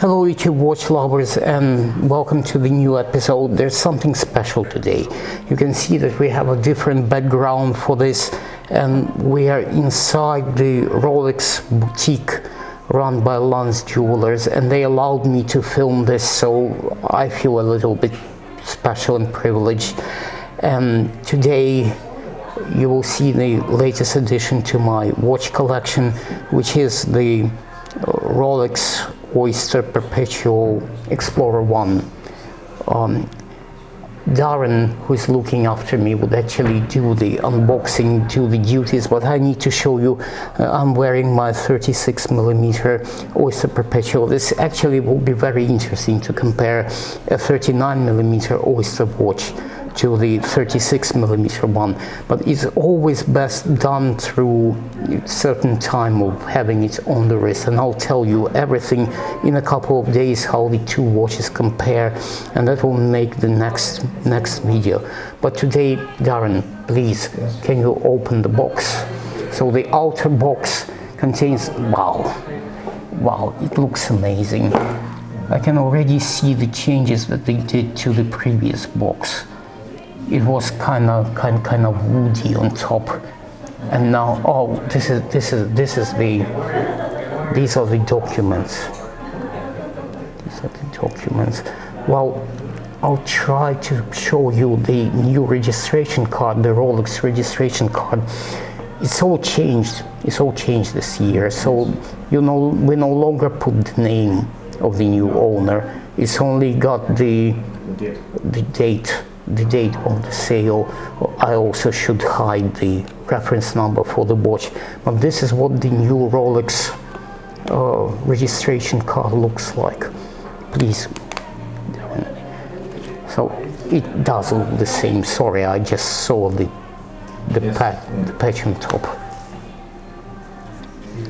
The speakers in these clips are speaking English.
Hello YouTube watch lovers and welcome to the new episode. There's something special today. You can see that we have a different background for this and we are inside the Rolex boutique run by Lance Jewelers, and they allowed me to film this, so I feel a little bit special and privileged. And today you will see the latest addition to my watch collection, which is the Rolex Oyster Perpetual Explorer 1. Darren, who is looking after me, would actually do the unboxing, do the duties, but I need to show you. I'm wearing my 36mm Oyster Perpetual. This actually will be very interesting to compare a 39mm Oyster watch to the 36mm one, but it's always best done through a certain time of having it on the wrist, and I'll tell you everything in a couple of days how the two watches compare, and that will make the next video. But today, Darren, please, can you open the box? So the outer box contains, wow, it looks amazing. I can already see the changes that they did to the previous box. It was kind of woody on top, and now these are the documents. Well, I'll try to show you the new registration card, the Rolex registration card. It's all changed this year, so we no longer put the name of the new owner. It's only got the date of the sale. I also should hide the reference number for the watch, but this is what the new Rolex registration card looks like. Please. So it does look the same. Sorry, I just saw the patch on top.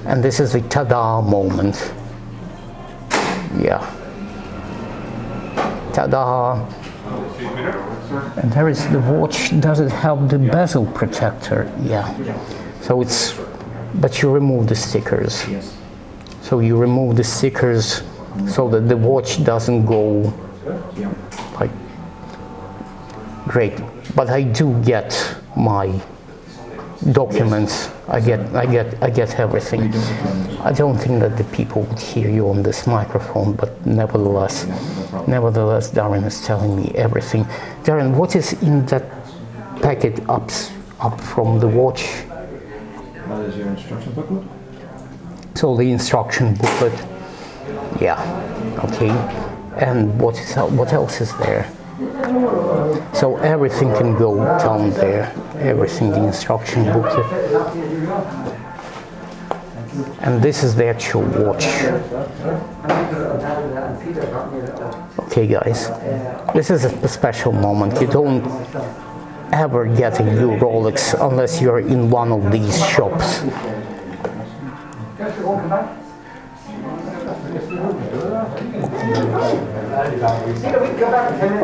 And this is the ta-da moment. Yeah. Ta-da! And there is the watch. Does it have the bezel protector? Yeah. So it's, but you remove the stickers. So you remove the stickers so that the watch doesn't go like great. But I do get my documents. I get everything. I don't think that the people would hear you on this microphone, but nevertheless, Darren is telling me everything. Darren, what is in that packet up from the watch? That is your instruction booklet. So the instruction booklet. Yeah. Okay. And what else is there? So everything can go down there. Everything, the instruction booklet. And this is the actual watch. Okay guys, this is a special moment. You don't ever get a new Rolex unless you're in one of these shops.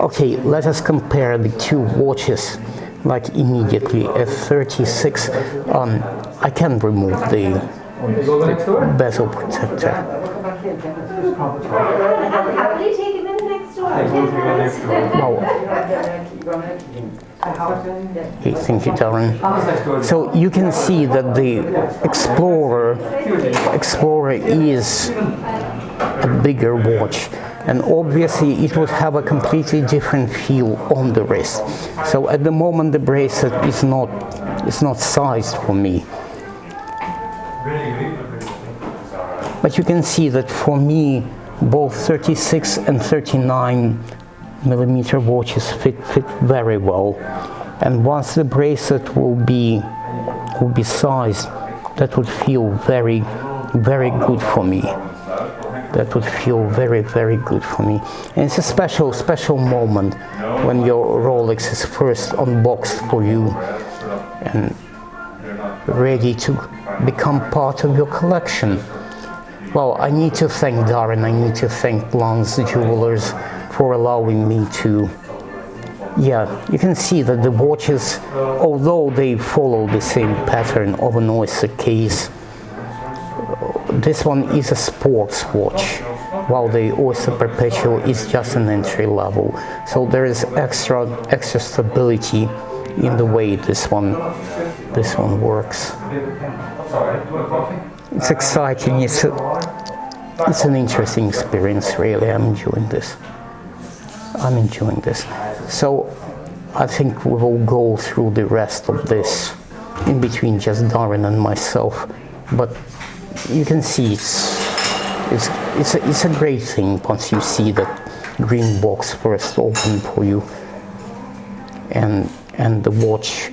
Okay, let us compare the two watches like immediately. A 36, I can remove the bezel protector. Okay, thank you, Darren. So you can see that the Explorer is a bigger watch, and obviously it would have a completely different feel on the wrist. So at the moment the bracelet is not sized for me. But you can see that for me both 36 and 39mm watches fit very well. And once the bracelet will be sized, that would feel very good for me. That would feel very good for me. And it's a special moment when your Rolex is first unboxed for you and ready to become part of your collection. Well, I need to thank Darren, I need to thank Lance Jewelers for allowing me to, yeah, you can see that the watches, although they follow the same pattern of an oyster case, this one is a sports watch, while the Oyster Perpetual is just an entry level. So there is extra stability in the way this one works. It's exciting. It's an interesting experience, really. I'm enjoying this. So I think we will go through the rest of this in between just Darren and myself. But you can see it's a great thing once you see that green box first open for you, and the watch.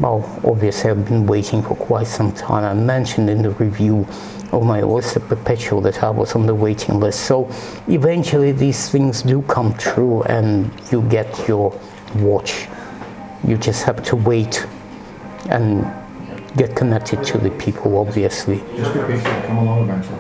Well, obviously I've been waiting for quite some time. I mentioned in the review of my Oyster Perpetual that I was on the waiting list. So eventually these things do come true and you get your watch. You just have to wait and get connected to the people, obviously. Just be patient, come along eventually.